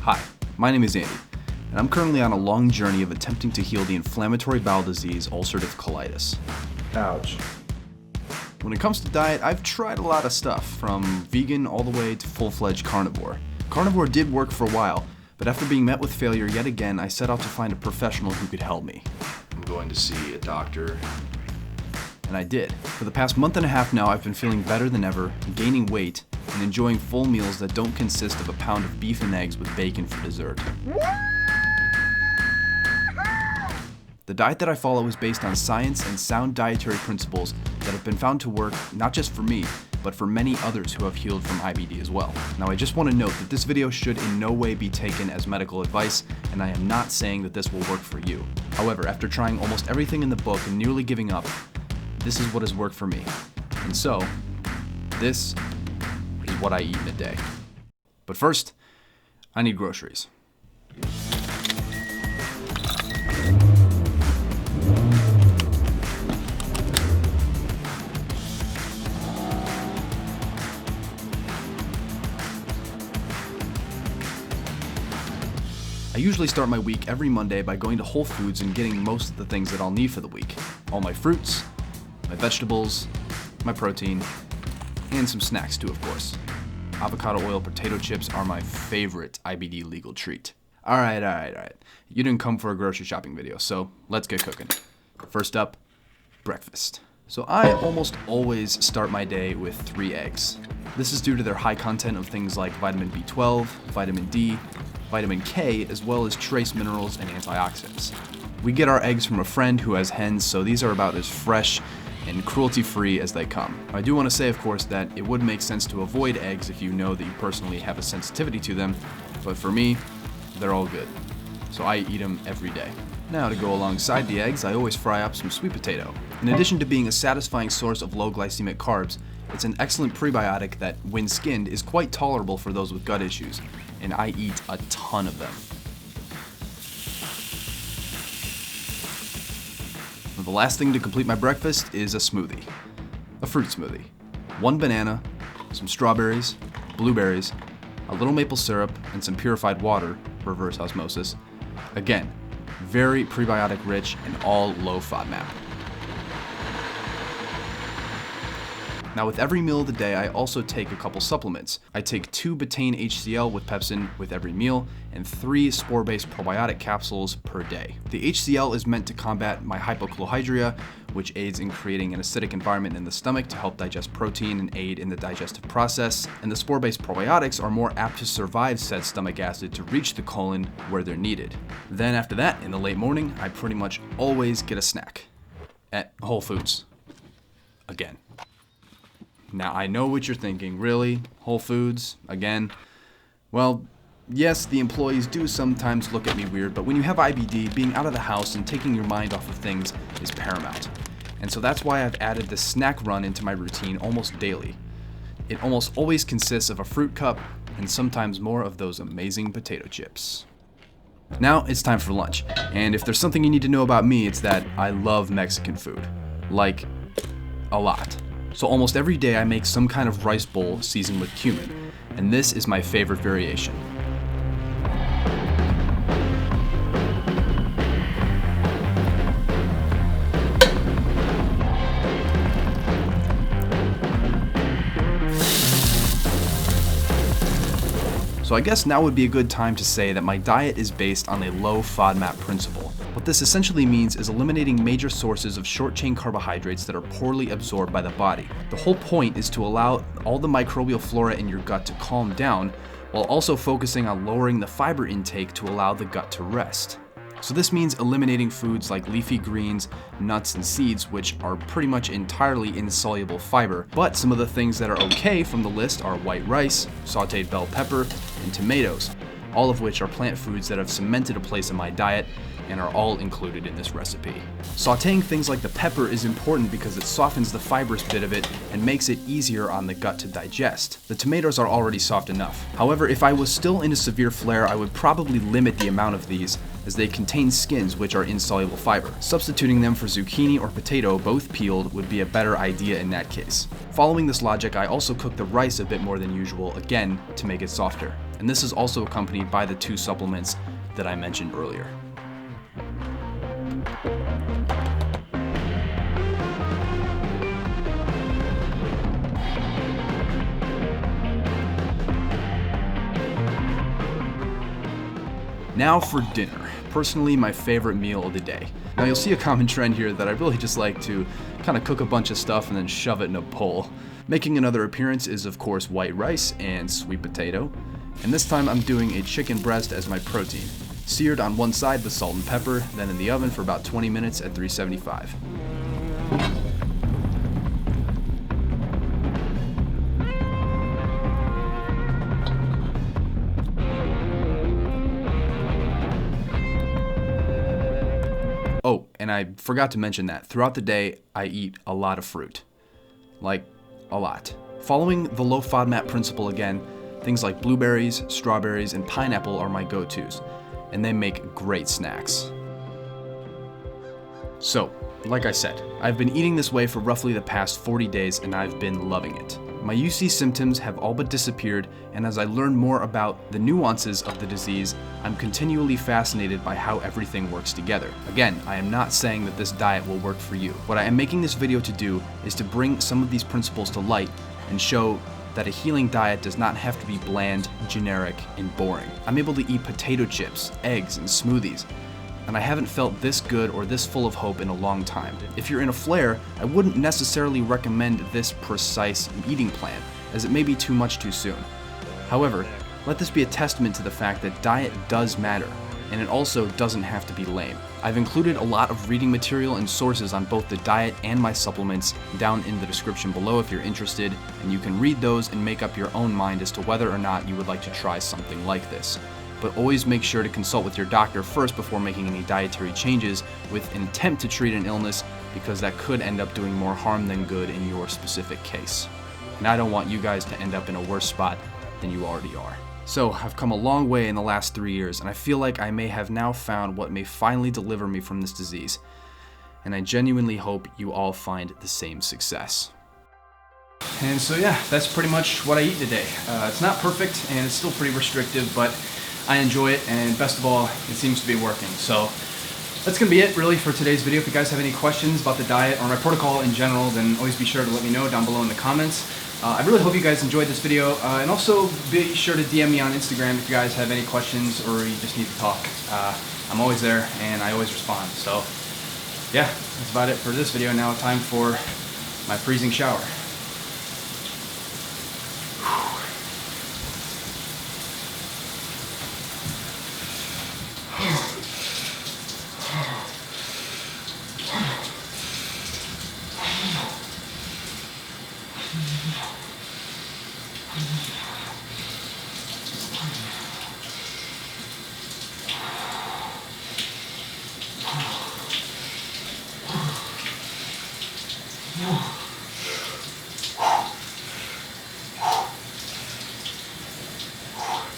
Hi, my name is Andy, and I'm currently on a long journey of attempting to heal the inflammatory bowel disease ulcerative colitis. Ouch. When it comes to diet, I've tried a lot of stuff, from vegan all the way to full-fledged carnivore. Carnivore did work for a while, but after being met with failure yet again, I set out to find a professional who could help me. I'm going to see a doctor. And I did. For the past month and a half now, I've been feeling better than ever, gaining weight, and enjoying full meals that don't consist of a pound of beef and eggs with bacon for dessert. The diet that I follow is based on science and sound dietary principles that have been found to work not just for me, but for many others who have healed from IBD as well. Now, I just want to note that this video should in no way be taken as medical advice, and I am not saying that this will work for you. However, after trying almost everything in the book and nearly giving up, this is what has worked for me. And so, this is what I eat in a day. But first, I need groceries. I usually start my week every Monday by going to Whole Foods and getting most of the things that I'll need for the week. All my fruits, my vegetables, my protein, and some snacks too, of course. Avocado oil potato chips are my favorite IBD legal treat. Alright. You didn't come for a grocery shopping video, so let's get cooking. First up, breakfast. So I almost always start my day with 3 eggs. This is due to their high content of things like vitamin B12, vitamin D, vitamin K, as well as trace minerals and antioxidants. We get our eggs from a friend who has hens, so these are about as fresh and cruelty-free as they come. I do want to say, of course, that it would make sense to avoid eggs if you know that you personally have a sensitivity to them, but for me, they're all good. So I eat them every day. Now, to go alongside the eggs, I always fry up some sweet potato. In addition to being a satisfying source of low glycemic carbs, it's an excellent prebiotic that, when skinned, is quite tolerable for those with gut issues, and I eat a ton of them. The last thing to complete my breakfast is a smoothie. A fruit smoothie. 1 banana, some strawberries, blueberries, a little maple syrup, and some purified water, reverse osmosis. Again, very prebiotic rich and all low FODMAP. Now, with every meal of the day, I also take a couple supplements. I take 2 betaine HCl with pepsin with every meal, and 3 spore-based probiotic capsules per day. The HCl is meant to combat my hypochlorhydria, which aids in creating an acidic environment in the stomach to help digest protein and aid in the digestive process. And the spore-based probiotics are more apt to survive said stomach acid to reach the colon where they're needed. Then after that, in the late morning, I pretty much always get a snack. At Whole Foods. Again. Now, I know what you're thinking. Really? Whole Foods? Again? Well, yes, the employees do sometimes look at me weird, but when you have IBD, being out of the house and taking your mind off of things is paramount. And so that's why I've added this snack run into my routine almost daily. It almost always consists of a fruit cup and sometimes more of those amazing potato chips. Now, it's time for lunch. And if there's something you need to know about me, it's that I love Mexican food. Like, a lot. So almost every day I make some kind of rice bowl seasoned with cumin, and this is my favorite variation. So I guess now would be a good time to say that my diet is based on a low FODMAP principle. What this essentially means is eliminating major sources of short-chain carbohydrates that are poorly absorbed by the body. The whole point is to allow all the microbial flora in your gut to calm down, while also focusing on lowering the fiber intake to allow the gut to rest. So this means eliminating foods like leafy greens, nuts, and seeds, which are pretty much entirely insoluble fiber. But some of the things that are okay from the list are white rice, sauteed bell pepper, and tomatoes, all of which are plant foods that have cemented a place in my diet and are all included in this recipe. Sauteing things like the pepper is important because it softens the fibrous bit of it and makes it easier on the gut to digest. The tomatoes are already soft enough. However, if I was still in a severe flare, I would probably limit the amount of these, as they contain skins which are insoluble fiber. Substituting them for zucchini or potato, both peeled, would be a better idea in that case. Following this logic, I also cook the rice a bit more than usual, again, to make it softer. And this is also accompanied accompanied by the 2 supplements that I mentioned earlier. Now for dinner. Personally, my favorite meal of the day. Now you'll see a common trend here that I really just like to kind of cook a bunch of stuff and then shove it in a bowl. Making another appearance is of course white rice and sweet potato. And this time I'm doing a chicken breast as my protein. Seared on one side with salt and pepper, then in the oven for about 20 minutes at 375. Oh, and I forgot to mention that throughout the day, I eat a lot of fruit. Like, a lot. Following the low FODMAP principle again, things like blueberries, strawberries, and pineapple are my go-tos, and they make great snacks. So, like I said, I've been eating this way for roughly the past 40 days and I've been loving it. My UC symptoms have all but disappeared, and as I learn more about the nuances of the disease, I'm continually fascinated by how everything works together. Again, I am not saying that this diet will work for you. What I am making this video to do is to bring some of these principles to light and show that a healing diet does not have to be bland, generic, and boring. I'm able to eat potato chips, eggs, and smoothies, and I haven't felt this good or this full of hope in a long time. If you're in a flare, I wouldn't necessarily recommend this precise eating plan, as it may be too much too soon. However, let this be a testament to the fact that diet does matter, and it also doesn't have to be lame. I've included a lot of reading material and sources on both the diet and my supplements down in the description below if you're interested, and you can read those and make up your own mind as to whether or not you would like to try something like this. But always make sure to consult with your doctor first before making any dietary changes with an attempt to treat an illness, because that could end up doing more harm than good in your specific case. And I don't want you guys to end up in a worse spot than you already are. So I've come a long way in the last 3 years, and I feel like I may have now found what may finally deliver me from this disease. And I genuinely hope you all find the same success. And so yeah, that's pretty much what I eat today. It's not perfect and it's still pretty restrictive, but I enjoy it, and best of all, it seems to be working. So that's gonna be it really for today's video. If you guys have any questions about the diet or my protocol in general, then always be sure to let me know down below in the comments. I really hope you guys enjoyed this video, and also be sure to DM me on Instagram if you guys have any questions or you just need to talk. I'm always there and I always respond. So yeah, that's about it for this video. Now time for my freezing shower. No.